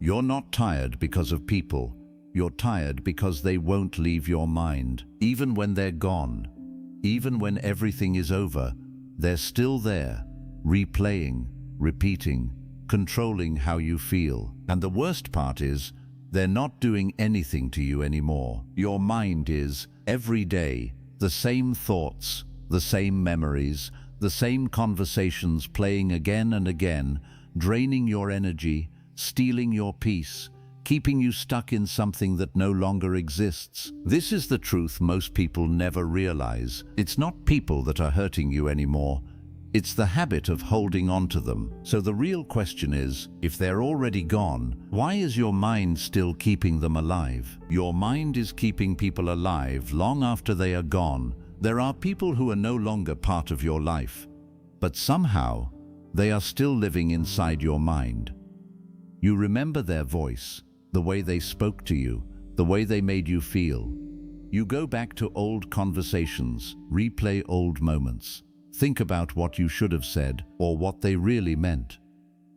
You're not tired because of people. You're tired because they won't leave your mind. Even when they're gone, even when everything is over, they're still there, replaying, repeating, controlling how you feel. And the worst part is, they're not doing anything to you anymore. Your mind is, every day, the same thoughts, the same memories, the same conversations playing again and again, draining your energy, stealing your peace, keeping you stuck in something that no longer exists. This is the truth most people never realize. It's not people that are hurting you anymore. It's the habit of holding on to them. So the real question is, if they're already gone, why is your mind still keeping them alive? Your mind is keeping people alive long after they are gone. There are people who are no longer part of your life, but somehow they are still living inside your mind. You remember their voice, the way they spoke to you, the way they made you feel. You go back to old conversations, replay old moments. Think about what you should have said or what they really meant.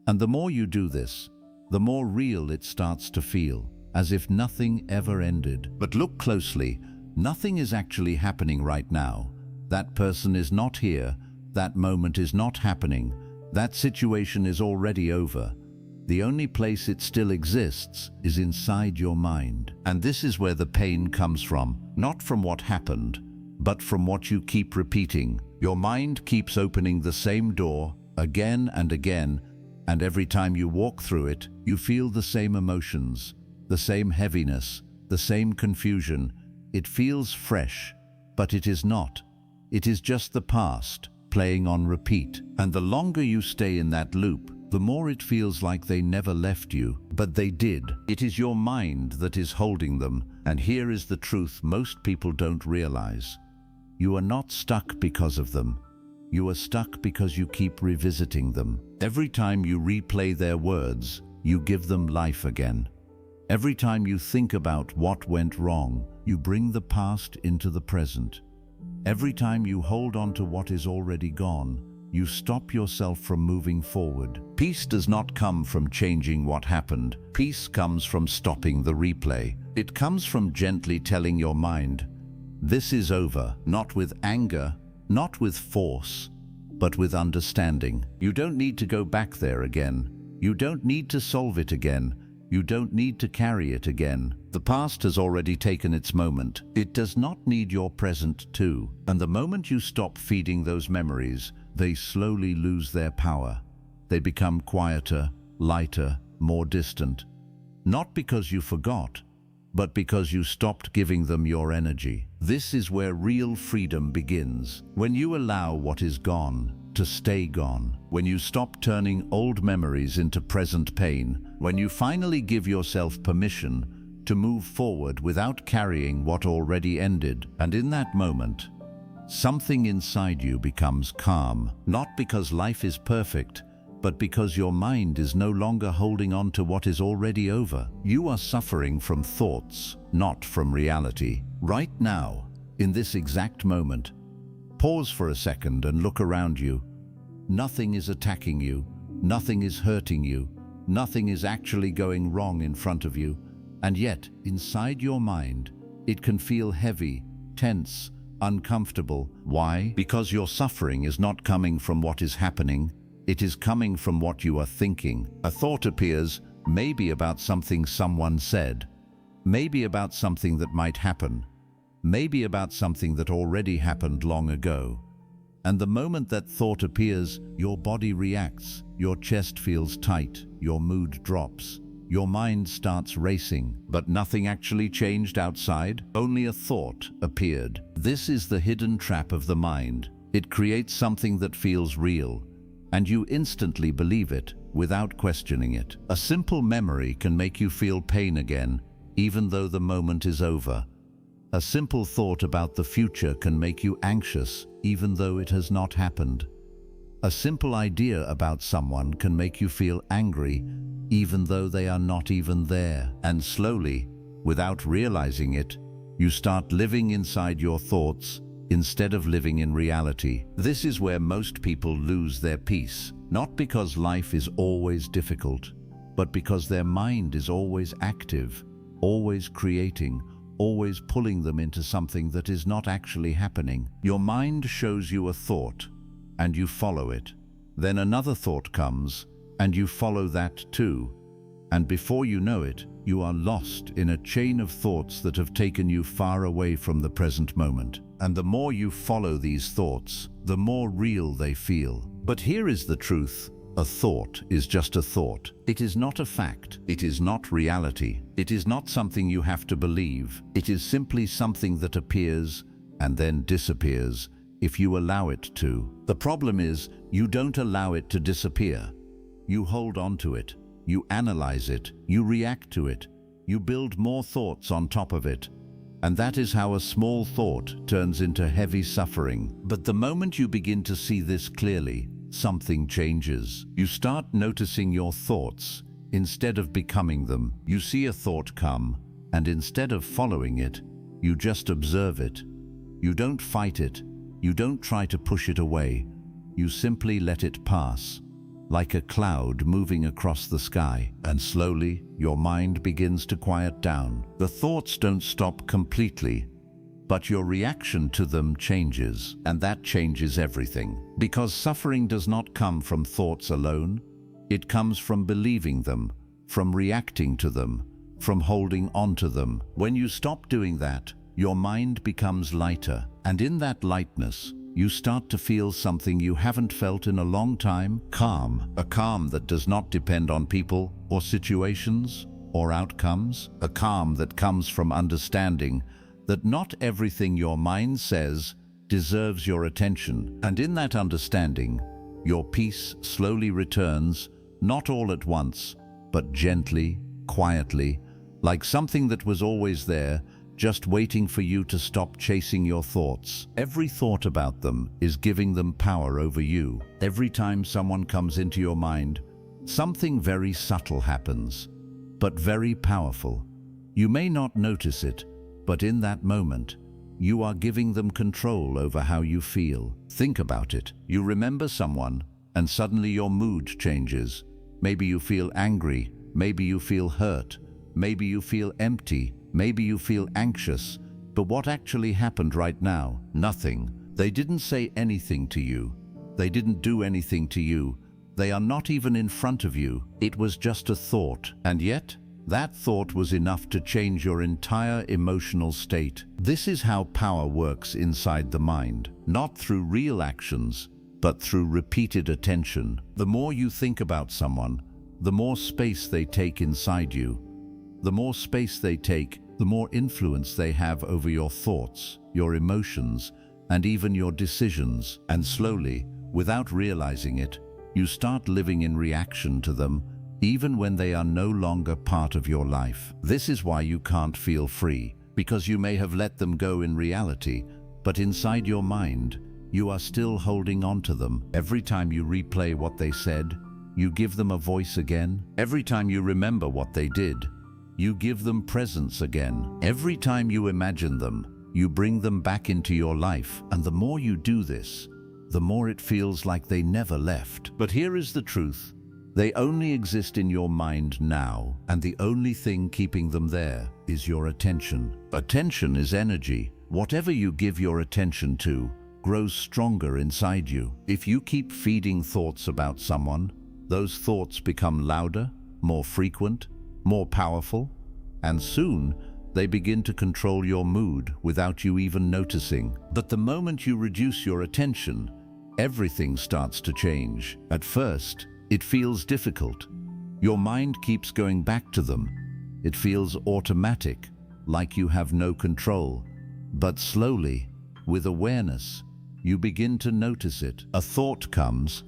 And the more you do this, the more real it starts to feel, as if nothing ever ended. But look closely, nothing is actually happening right now. That person is not here, that moment is not happening, that situation is already over. The only place it still exists is inside your mind. And this is where the pain comes from, not from what happened, but from what you keep repeating. Your mind keeps opening the same door again and again, and every time you walk through it, you feel the same emotions, the same heaviness, the same confusion. It feels fresh, but it is not. It is just the past, playing on repeat. And the longer you stay in that loop, the more it feels like they never left you, but they did. It is your mind that is holding them, and here is the truth most people don't realize. You are not stuck because of them. You are stuck because you keep revisiting them. Every time you replay their words, you give them life again. Every time you think about what went wrong, you bring the past into the present. Every time you hold on to what is already gone, you stop yourself from moving forward. Peace does not come from changing what happened. Peace comes from stopping the replay. It comes from gently telling your mind, this is over, not with anger, not with force, but with understanding. You don't need to go back there again. You don't need to solve it again. You don't need to carry it again. The past has already taken its moment. It does not need your present too. And the moment you stop feeding those memories, they slowly lose their power. They become quieter, lighter, more distant. Not because you forgot, but because you stopped giving them your energy. This is where real freedom begins. When you allow what is gone to stay gone. When you stop turning old memories into present pain. When you finally give yourself permission to move forward without carrying what already ended. And in that moment, something inside you becomes calm. Not because life is perfect, but because your mind is no longer holding on to what is already over. You are suffering from thoughts, not from reality. Right now, in this exact moment, pause for a second and look around you. Nothing is attacking you. Nothing is hurting you. Nothing is actually going wrong in front of you. And yet, inside your mind, it can feel heavy, tense, uncomfortable. Why? Because your suffering is not coming from what is happening. It is coming from what you are thinking. A thought appears, maybe about something someone said, maybe about something that might happen, maybe about something that already happened long ago. And the moment that thought appears, your body reacts, your chest feels tight, your mood drops, your mind starts racing. But nothing actually changed outside, only a thought appeared. This is the hidden trap of the mind. It creates something that feels real, and you instantly believe it without questioning it. A simple memory can make you feel pain again, even though the moment is over. A simple thought about the future can make you anxious, even though it has not happened. A simple idea about someone can make you feel angry, even though they are not even there. And slowly, without realizing it, you start living inside your thoughts instead of living in reality. This is where most people lose their peace, not because life is always difficult, but because their mind is always active, always creating, always pulling them into something that is not actually happening. Your mind shows you a thought, and you follow it. Then another thought comes, and you follow that too. And before you know it, you are lost in a chain of thoughts that have taken you far away from the present moment. And the more you follow these thoughts, the more real they feel. But here is the truth. A thought is just a thought. It is not a fact. It is not reality. It is not something you have to believe. It is simply something that appears and then disappears if you allow it to. The problem is, you don't allow it to disappear. You hold on to it. You analyze it. You react to it. You build more thoughts on top of it. And that is how a small thought turns into heavy suffering. But the moment you begin to see this clearly, something changes. You start noticing your thoughts instead of becoming them. You see a thought come, and instead of following it, you just observe it. You don't fight it. You don't try to push it away. You simply let it pass, like a cloud moving across the sky. And slowly, your mind begins to quiet down. The thoughts don't stop completely, but your reaction to them changes, and that changes everything. Because suffering does not come from thoughts alone. It comes from believing them, from reacting to them, from holding on to them. When you stop doing that, your mind becomes lighter, and in that lightness, you start to feel something you haven't felt in a long time. Calm. A calm that does not depend on people or situations or outcomes. A calm that comes from understanding that not everything your mind says deserves your attention. And in that understanding, your peace slowly returns, not all at once, but gently, quietly, like something that was always there, just waiting for you to stop chasing your thoughts. Every thought about them is giving them power over you. Every time someone comes into your mind, something very subtle happens, but very powerful. You may not notice it, but in that moment, you are giving them control over how you feel. Think about it. You remember someone, and suddenly your mood changes. Maybe you feel angry, maybe you feel hurt, maybe you feel empty, maybe you feel anxious. But what actually happened right now? Nothing. They didn't say anything to you. They didn't do anything to you. They are not even in front of you. It was just a thought. And yet, that thought was enough to change your entire emotional state. This is how power works inside the mind. Not through real actions, but through repeated attention. The more you think about someone, the more space they take inside you. The more space they take, the more influence they have over your thoughts, your emotions, and even your decisions. And slowly, without realizing it, you start living in reaction to them, even when they are no longer part of your life. This is why you can't feel free, because you may have let them go in reality, but inside your mind, you are still holding on to them. Every time you replay what they said, you give them a voice again. Every time you remember what they did, you give them presence again. Every time you imagine them, you bring them back into your life. And the more you do this, the more it feels like they never left. But here is the truth. They only exist in your mind now, and the only thing keeping them there is your attention. Attention is energy. Whatever you give your attention to grows stronger inside you. If you keep feeding thoughts about someone, those thoughts become louder, more frequent, more powerful, and soon they begin to control your mood without you even noticing. But the moment you reduce your attention, everything starts to change. At first, it feels difficult. Your mind keeps going back to them. It feels automatic, like you have no control. But slowly, with awareness, you begin to notice it. A thought comes,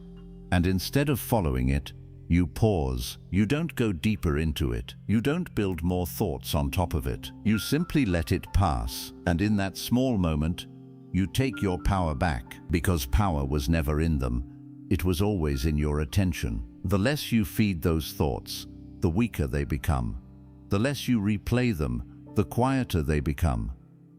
and instead of following it, you pause. You don't go deeper into it. You don't build more thoughts on top of it. You simply let it pass. And in that small moment, you take your power back, because power was never in them. It was always in your attention. The less you feed those thoughts, the weaker they become. The less you replay them, the quieter they become.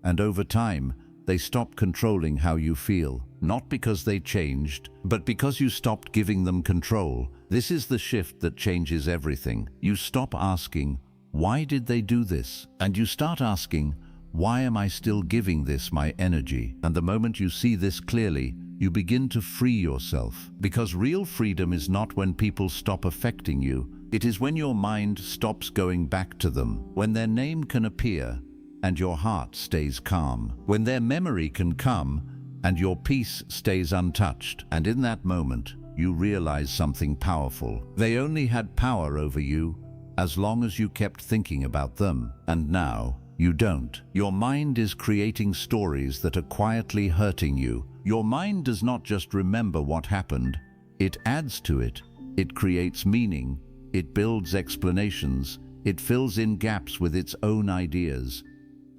And over time, they stop controlling how you feel. not because they changed, but because you stopped giving them control. This is the shift that changes everything. You stop asking, why did they do this? And you start asking, why am I still giving this my energy? And the moment you see this clearly, you begin to free yourself. Because real freedom is not when people stop affecting you. It is when your mind stops going back to them, when their name can appear and your heart stays calm, when their memory can come and your peace stays untouched. And in that moment, you realize something powerful. They only had power over you as long as you kept thinking about them. And now, you don't. Your mind is creating stories that are quietly hurting you. Your mind does not just remember what happened, it adds to it. It creates meaning, it builds explanations, it fills in gaps with its own ideas.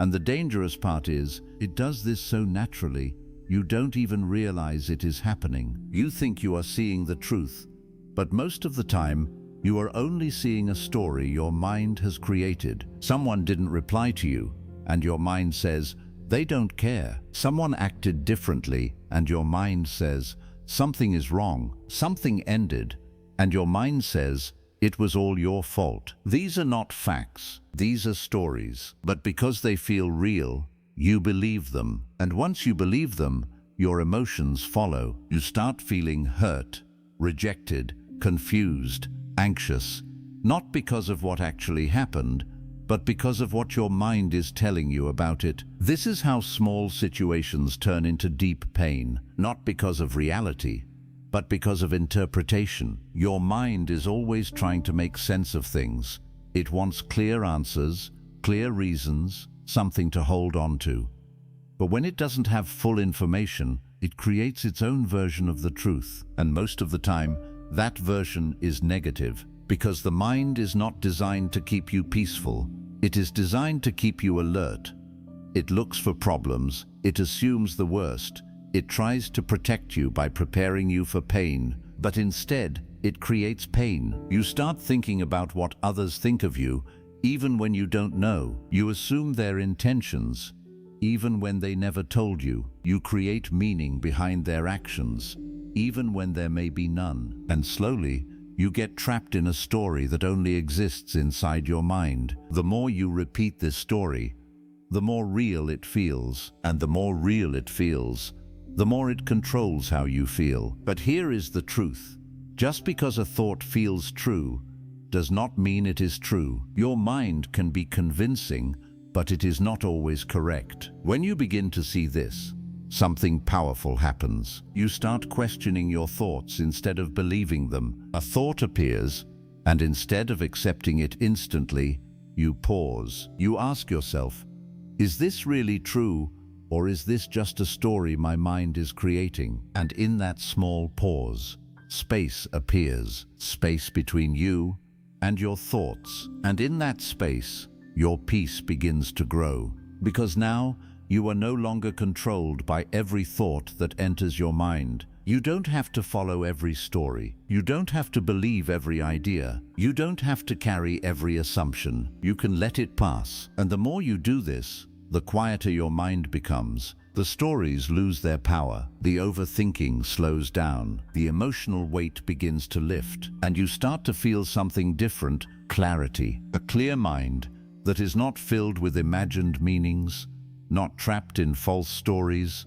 And the dangerous part is, it does this so naturally, you don't even realize it is happening. You think you are seeing the truth, but most of the time, you are only seeing a story your mind has created. Someone didn't reply to you, and your mind says, they don't care. Someone acted differently, and your mind says, something is wrong. Something ended, and your mind says, it was all your fault. These are not facts, these are stories. But because they feel real, you believe them. And once you believe them, your emotions follow. You start feeling hurt, rejected, confused, anxious, not because of what actually happened, but because of what your mind is telling you about it. This is how small situations turn into deep pain, not because of reality, but because of interpretation. Your mind is always trying to make sense of things. It wants clear answers, clear reasons, something to hold on to. But when it doesn't have full information, it creates its own version of the truth. And most of the time, that version is negative, because the mind is not designed to keep you peaceful. It is designed to keep you alert. It looks for problems, it assumes the worst, it tries to protect you by preparing you for pain, but instead, it creates pain. You start thinking about what others think of you, even when you don't know. You assume their intentions, even when they never told you. You create meaning behind their actions, even when there may be none. And slowly, you get trapped in a story that only exists inside your mind. The more you repeat this story, the more real it feels. And the more real it feels, the more it controls how you feel. But here is the truth. Just because a thought feels true does not mean it is true. Your mind can be convincing, but it is not always correct. When you begin to see this, something powerful happens. You start questioning your thoughts instead of believing them. A thought appears, and instead of accepting it instantly, you pause. You ask yourself, is this really true, or is this just a story my mind is creating? And in that small pause, space appears. Space between you and your thoughts. And in that space, your peace begins to grow. Because now, you are no longer controlled by every thought that enters your mind. You don't have to follow every story. You don't have to believe every idea. You don't have to carry every assumption. You can let it pass. And the more you do this, the quieter your mind becomes. The stories lose their power. The overthinking slows down. The emotional weight begins to lift. And you start to feel something different: clarity. A clear mind that is not filled with imagined meanings, not trapped in false stories,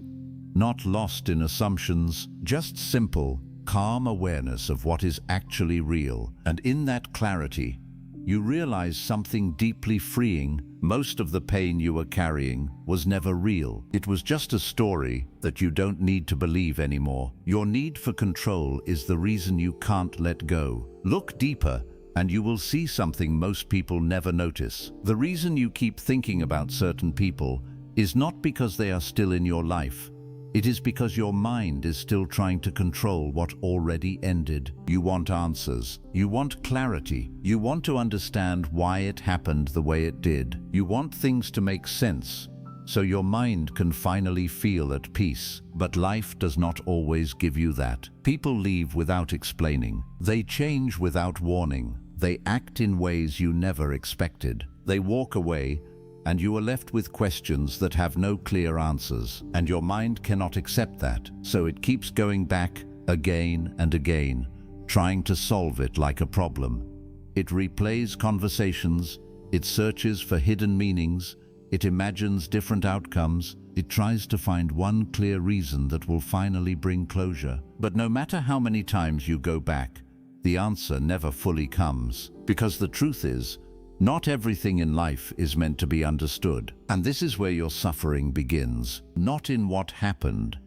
not lost in assumptions, just simple, calm awareness of what is actually real. And in that clarity, you realize something deeply freeing. Most of the pain you were carrying was never real. It was just a story that you don't need to believe anymore. Your need for control is the reason you can't let go. Look deeper, and you will see something most people never notice. The reason you keep thinking about certain people is not because they are still in your life. It is because your mind is still trying to control what already ended. You want answers. You want clarity. You want to understand why it happened the way it did. You want things to make sense, so your mind can finally feel at peace. But life does not always give you that. People leave without explaining. They change without warning. They act in ways you never expected. They walk away, and you are left with questions that have no clear answers, and your mind cannot accept that, so it keeps going back again and again, trying to solve it like a problem. It replays conversations, it searches for hidden meanings, it imagines different outcomes, it tries to find one clear reason that will finally bring closure. But no matter how many times you go back, the answer never fully comes. Because the truth is, not everything in life is meant to be understood. And this is where your suffering begins, not in what happened,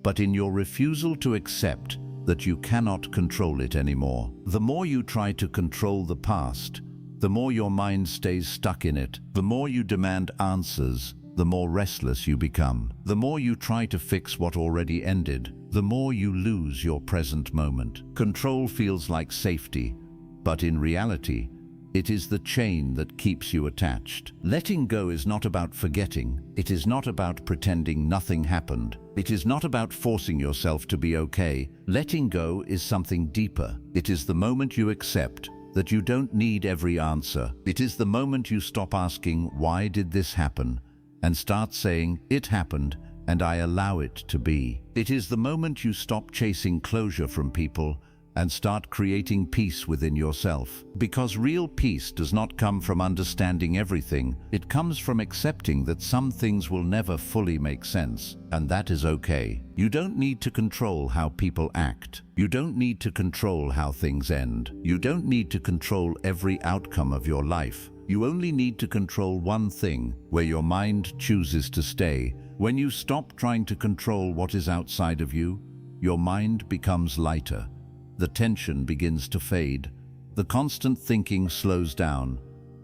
but in your refusal to accept that you cannot control it anymore. The more you try to control the past, the more your mind stays stuck in it. The more you demand answers, the more restless you become. The more you try to fix what already ended, the more you lose your present moment. Control feels like safety, but in reality, it is the chain that keeps you attached. Letting go is not about forgetting. It is not about pretending nothing happened. It is not about forcing yourself to be okay. Letting go is something deeper. It is the moment you accept that you don't need every answer. It is the moment you stop asking, "Why did this happen?" and start saying, "It happened, and I allow it to be." It is the moment you stop chasing closure from people and start creating peace within yourself. Because real peace does not come from understanding everything. It comes from accepting that some things will never fully make sense, and that is okay. You don't need to control how people act. You don't need to control how things end. You don't need to control every outcome of your life. You only need to control one thing, where your mind chooses to stay. When you stop trying to control what is outside of you, your mind becomes lighter. The tension begins to fade. The constant thinking slows down.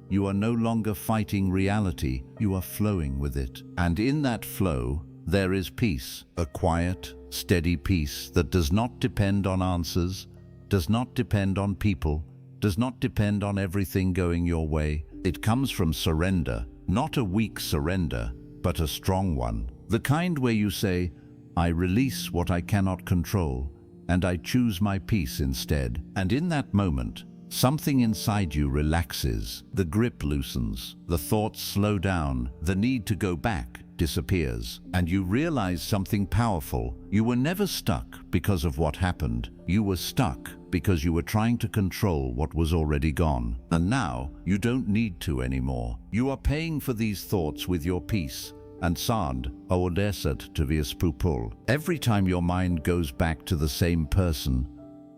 You are no longer fighting reality, you are flowing with it. And in that flow, there is peace, a quiet, steady peace that does not depend on answers, does not depend on people, does not depend on everything going your way. It comes from surrender, not a weak surrender, but a strong one. The kind where you say, "I release what I cannot control, and I choose my peace instead." And in that moment, something inside you relaxes, the grip loosens, the thoughts slow down, the need to go back disappears, and you realize something powerful. You were never stuck because of what happened. You were stuck because you were trying to control what was already gone. And now, you don't need to anymore. You are paying for these thoughts with your peace. And sand, oodesat to viaspupul. Every time your mind goes back to the same person,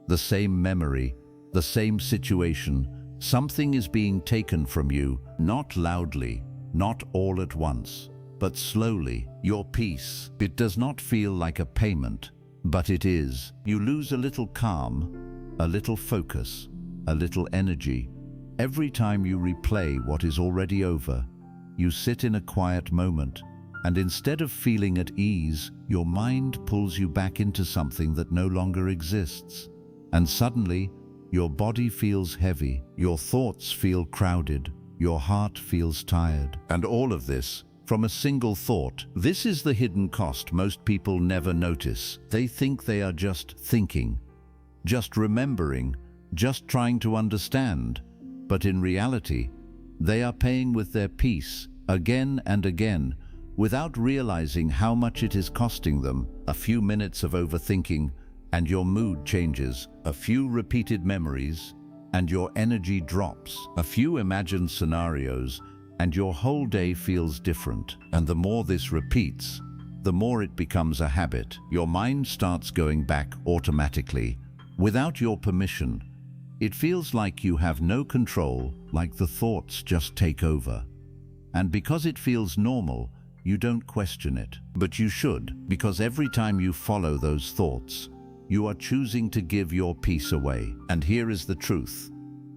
the same memory, the same situation, something is being taken from you, not loudly, not all at once, but slowly. Your peace, it does not feel like a payment, but it is. You lose a little calm, a little focus, a little energy. Every time you replay what is already over, you sit in a quiet moment, and instead of feeling at ease, your mind pulls you back into something that no longer exists. And suddenly, your body feels heavy, your thoughts feel crowded, your heart feels tired. And all of this from a single thought. This is the hidden cost most people never notice. They think they are just thinking, just remembering, just trying to understand. But in reality, they are paying with their peace again and again, without realizing how much it is costing them. A few minutes of overthinking and your mood changes. A few repeated memories and your energy drops. A few imagined scenarios and your whole day feels different. And the more this repeats, the more it becomes a habit. Your mind starts going back automatically, without your permission. It feels like you have no control, like the thoughts just take over. And because it feels normal, you don't question it. But you should, because every time you follow those thoughts, you are choosing to give your peace away. And here is the truth.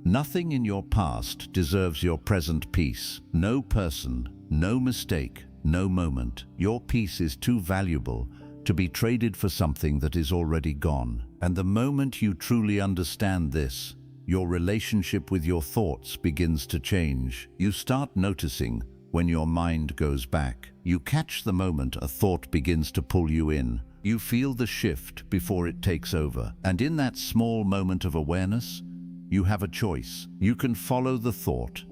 Nothing in your past deserves your present peace. No person, no mistake, no moment. Your peace is too valuable to be traded for something that is already gone. And the moment you truly understand this, your relationship with your thoughts begins to change. You start noticing when your mind goes back. You catch the moment a thought begins to pull you in. You feel the shift before it takes over. And in that small moment of awareness, you have a choice. You can follow the thought,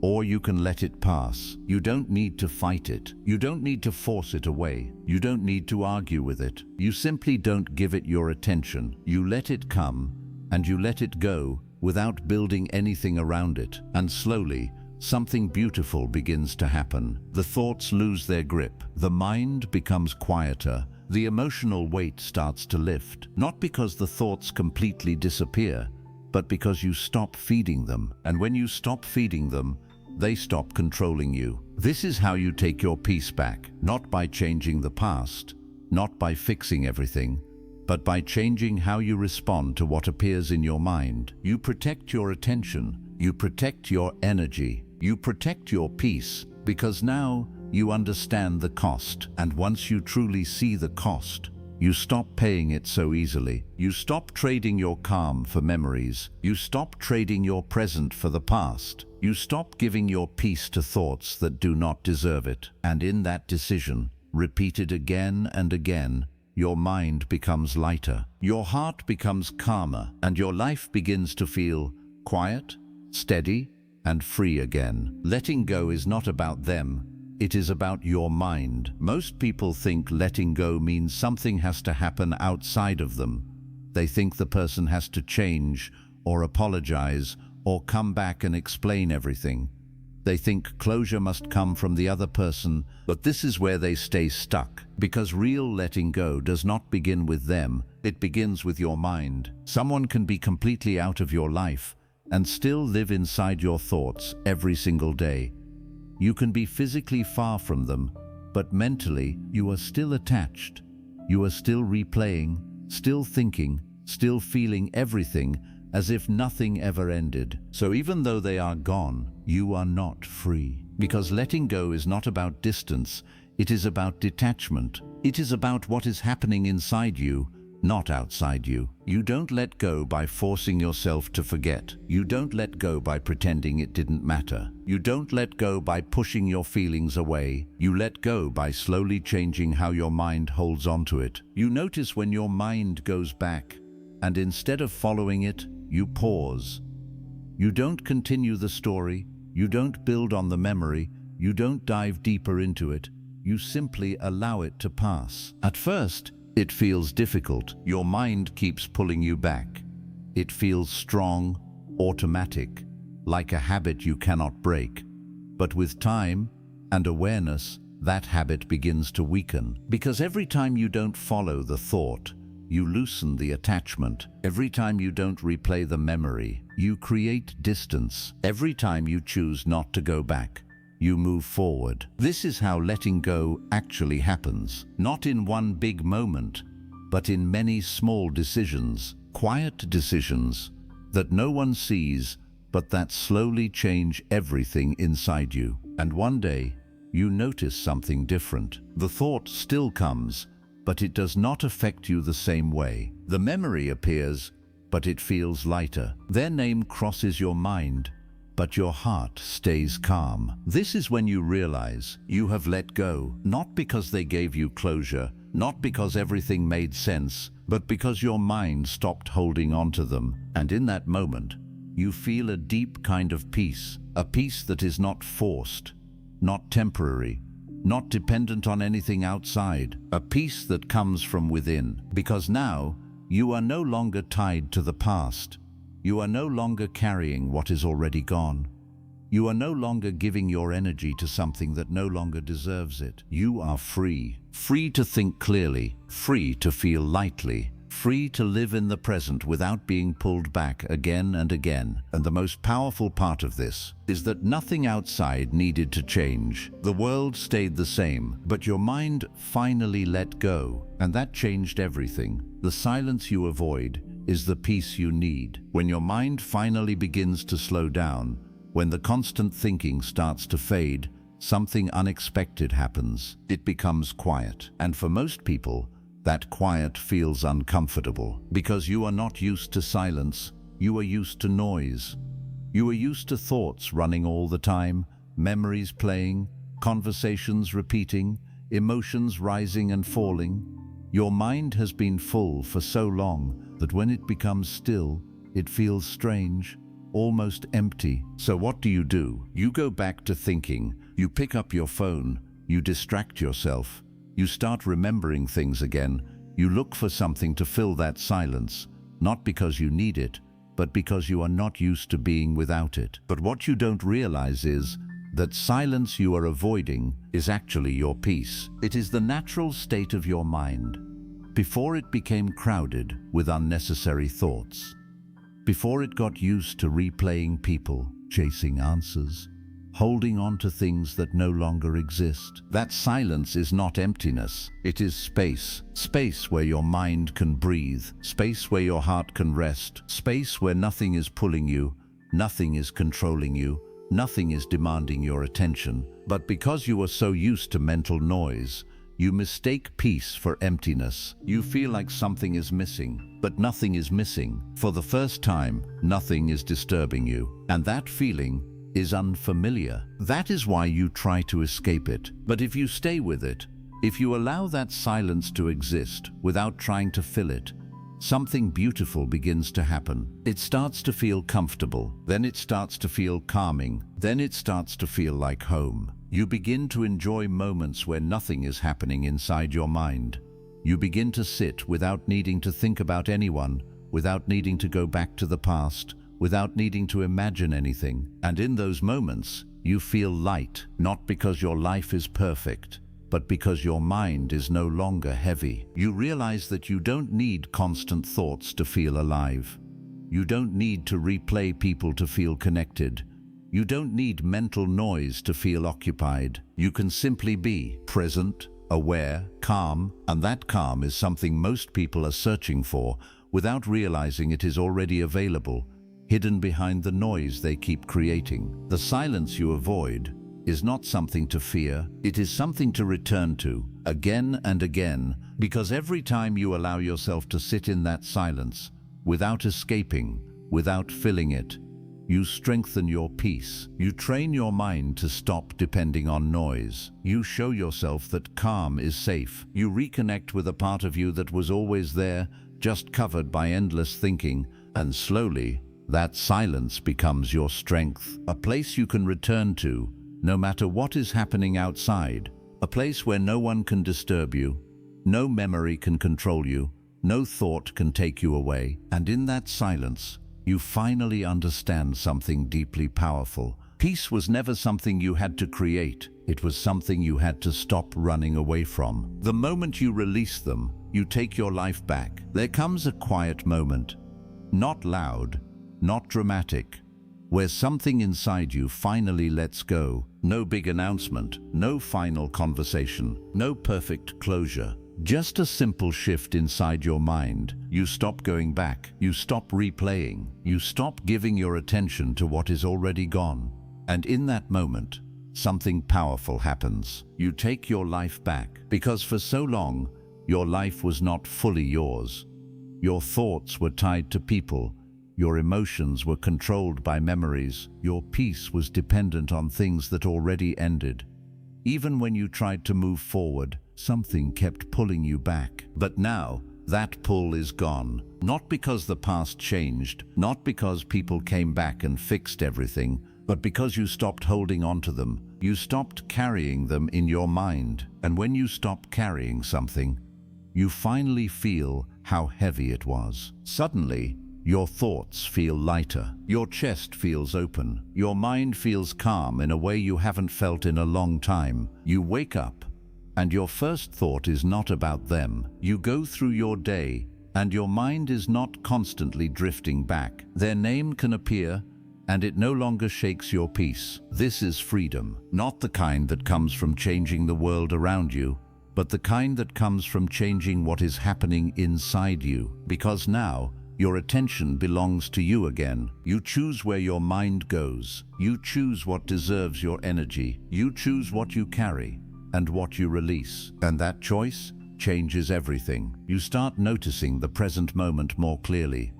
or you can let it pass. You don't need to fight it. You don't need to force it away. You don't need to argue with it. You simply don't give it your attention. You let it come, and you let it go without building anything around it. And slowly, something beautiful begins to happen. The thoughts lose their grip. The mind becomes quieter. The emotional weight starts to lift. Not because the thoughts completely disappear, but because you stop feeding them. And when you stop feeding them, they stop controlling you. This is how you take your peace back, not by changing the past, not by fixing everything, but by changing how you respond to what appears in your mind. You protect your attention, you protect your energy, you protect your peace, because now you understand the cost. And once you truly see the cost, you stop paying it so easily. You stop trading your calm for memories. You stop trading your present for the past. You stop giving your peace to thoughts that do not deserve it. And in that decision, repeated again and again, your mind becomes lighter, your heart becomes calmer, and your life begins to feel quiet, steady, and free again. Letting go is not about them. It is about your mind. Most people think letting go means something has to happen outside of them. They think the person has to change or apologize or come back and explain everything. They think closure must come from the other person, but this is where they stay stuck, because real letting go does not begin with them. It begins with your mind. Someone can be completely out of your life and still live inside your thoughts every single day. You can be physically far from them, but mentally you are still attached. You are still replaying, still thinking, still feeling everything as if nothing ever ended. So even though they are gone, you are not free. Because letting go is not about distance, it is about detachment. It is about what is happening inside you, not outside you. You don't let go by forcing yourself to forget. You don't let go by pretending it didn't matter. You don't let go by pushing your feelings away. You let go by slowly changing how your mind holds onto it. You notice when your mind goes back, and instead of following it, you pause. You don't continue the story. You don't build on the memory. You don't dive deeper into it. You simply allow it to pass. At first, it feels difficult. Your mind keeps pulling you back. It feels strong, automatic, like a habit you cannot break. But with time and awareness, that habit begins to weaken. Because every time you don't follow the thought, you loosen the attachment. Every time you don't replay the memory, you create distance. Every time you choose not to go back, you move forward. This is how letting go actually happens. Not in one big moment, but in many small decisions, quiet decisions that no one sees, but that slowly change everything inside you. And one day, you notice something different. The thought still comes, but it does not affect you the same way. The memory appears, but it feels lighter. Their name crosses your mind, but your heart stays calm. This is when you realize you have let go, not because they gave you closure, not because everything made sense, but because your mind stopped holding on to them. And in that moment, you feel a deep kind of peace, a peace that is not forced, not temporary, not dependent on anything outside, a peace that comes from within. Because now, you are no longer tied to the past. You are no longer carrying what is already gone. You are no longer giving your energy to something that no longer deserves it. You are free. Free to think clearly, free to feel lightly, free to live in the present without being pulled back again and again. And the most powerful part of this is that nothing outside needed to change. The world stayed the same, but your mind finally let go, and that changed everything. The silence you avoid is the peace you need. When your mind finally begins to slow down, when the constant thinking starts to fade, something unexpected happens. It becomes quiet. And for most people, that quiet feels uncomfortable, because you are not used to silence. You are used to noise. You are used to thoughts running all the time, memories playing, conversations repeating, emotions rising and falling. Your mind has been full for so long that when it becomes still, it feels strange. almost empty. So what do? You go back to thinking. You pick up your phone. You distract yourself. You start remembering things again. You look for something to fill that silence, not because you need it, but because you are not used to being without it. But what you don't realize is that silence you are avoiding is actually your peace. It is the natural state of your mind, before it became crowded with unnecessary thoughts, before it got used to replaying people, chasing answers, holding on to things that no longer exist. That silence is not emptiness, it is space. Space where your mind can breathe, space where your heart can rest, space where nothing is pulling you, nothing is controlling you, nothing is demanding your attention. But because you are so used to mental noise, you mistake peace for emptiness. You feel like something is missing, but nothing is missing. For the first time, nothing is disturbing you, and that feeling is unfamiliar. That is why you try to escape it. But if you stay with it, if you allow that silence to exist without trying to fill it, something beautiful begins to happen. It starts to feel comfortable, then it starts to feel calming, then it starts to feel like home. You begin to enjoy moments where nothing is happening inside your mind. You begin to sit without needing to think about anyone, without needing to go back to the past, without needing to imagine anything. And in those moments, you feel light, not because your life is perfect, but because your mind is no longer heavy. You realize that you don't need constant thoughts to feel alive. You don't need to replay people to feel connected. You don't need mental noise to feel occupied. You can simply be present, aware, calm, and that calm is something most people are searching for without realizing it is already available, hidden behind the noise they keep creating. The silence you avoid is not something to fear, it is something to return to, again and again, because every time you allow yourself to sit in that silence, without escaping, without filling it, you strengthen your peace. You train your mind to stop depending on noise. You show yourself that calm is safe. You reconnect with a part of you that was always there, just covered by endless thinking, and slowly, that silence becomes your strength, a place you can return to, no matter what is happening outside, a place where no one can disturb you, no memory can control you, no thought can take you away. And in that silence, you finally understand something deeply powerful. Peace was never something you had to create, it was something you had to stop running away from. The moment you release them, you take your life back. There comes a quiet moment, not loud, not dramatic, where something inside you finally lets go. No big announcement, no final conversation, no perfect closure. Just a simple shift inside your mind. You stop going back, you stop replaying, you stop giving your attention to what is already gone. And in that moment, something powerful happens. You take your life back, because for so long, your life was not fully yours. Your thoughts were tied to people. Your emotions were controlled by memories. Your peace was dependent on things that already ended. Even when you tried to move forward, something kept pulling you back. But now, that pull is gone. Not because the past changed, not because people came back and fixed everything, but because you stopped holding on to them. You stopped carrying them in your mind. And when you stop carrying something, you finally feel how heavy it was. Suddenly, your thoughts feel lighter, your chest feels open, your mind feels calm in a way you haven't felt in a long time. You wake up, and your first thought is not about them. You go through your day, and your mind is not constantly drifting back. Their name can appear, and it no longer shakes your peace. This is freedom, not the kind that comes from changing the world around you, but the kind that comes from changing what is happening inside you. Because now, your attention belongs to you again. You choose where your mind goes. You choose what deserves your energy. You choose what you carry and what you release. And that choice changes everything. You start noticing the present moment more clearly.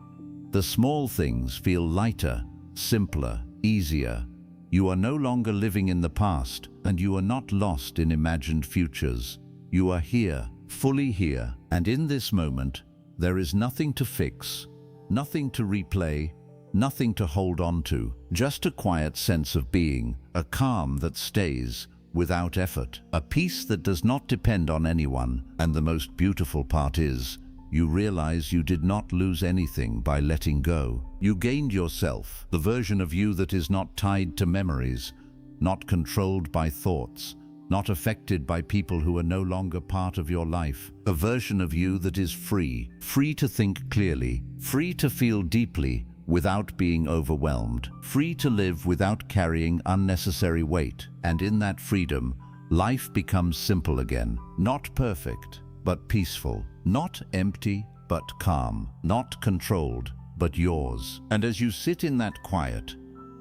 The small things feel lighter, simpler, easier. You are no longer living in the past, and you are not lost in imagined futures. You are here, fully here, and in this moment, there is nothing to fix, nothing to replay, nothing to hold on to, just a quiet sense of being, a calm that stays without effort, a peace that does not depend on anyone. And the most beautiful part is, you realize you did not lose anything by letting go. You gained yourself, the version of you that is not tied to memories, not controlled by thoughts, not affected by people who are no longer part of your life. A version of you that is free, free to think clearly, free to feel deeply without being overwhelmed, free to live without carrying unnecessary weight. And in that freedom, life becomes simple again, not perfect, but peaceful, not empty, but calm, not controlled, but yours. And as you sit in that quiet,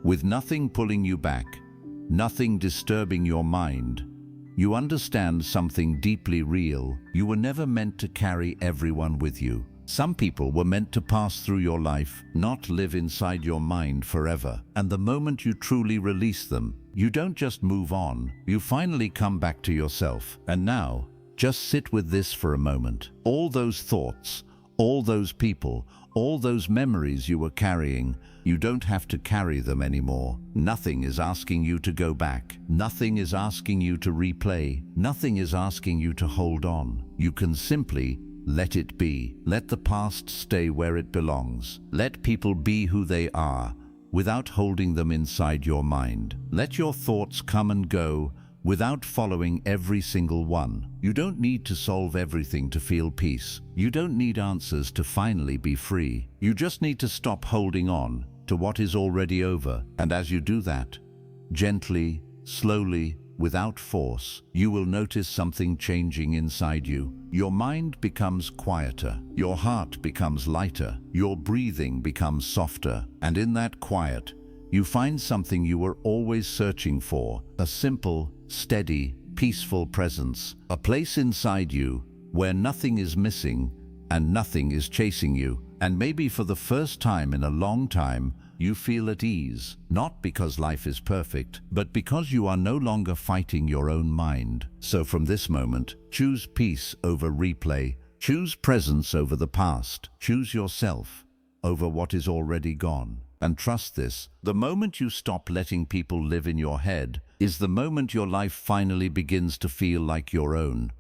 with nothing pulling you back, nothing disturbing your mind, you understand something deeply real. You were never meant to carry everyone with you. Some people were meant to pass through your life, not live inside your mind forever. And the moment you truly release them, you don't just move on, you finally come back to yourself. And now, just sit with this for a moment. All those thoughts, all those people, all those memories you were carrying, you don't have to carry them anymore. Nothing is asking you to go back. Nothing is asking you to replay. Nothing is asking you to hold on. You can simply let it be. Let the past stay where it belongs. Let people be who they are, without holding them inside your mind. Let your thoughts come and go, without following every single one. You don't need to solve everything to feel peace. You don't need answers to finally be free. You just need to stop holding on to what is already over. And as you do that, gently, slowly, without force, you will notice something changing inside you. Your mind becomes quieter, your heart becomes lighter, your breathing becomes softer, and in that quiet, you find something you were always searching for, a simple, steady, peaceful presence, a place inside you where nothing is missing and nothing is chasing you. And maybe for the first time in a long time, you feel at ease, not because life is perfect, but because you are no longer fighting your own mind. So from this moment, choose peace over replay, choose presence over the past, choose yourself over what is already gone. And trust this, the moment you stop letting people live in your head is the moment your life finally begins to feel like your own.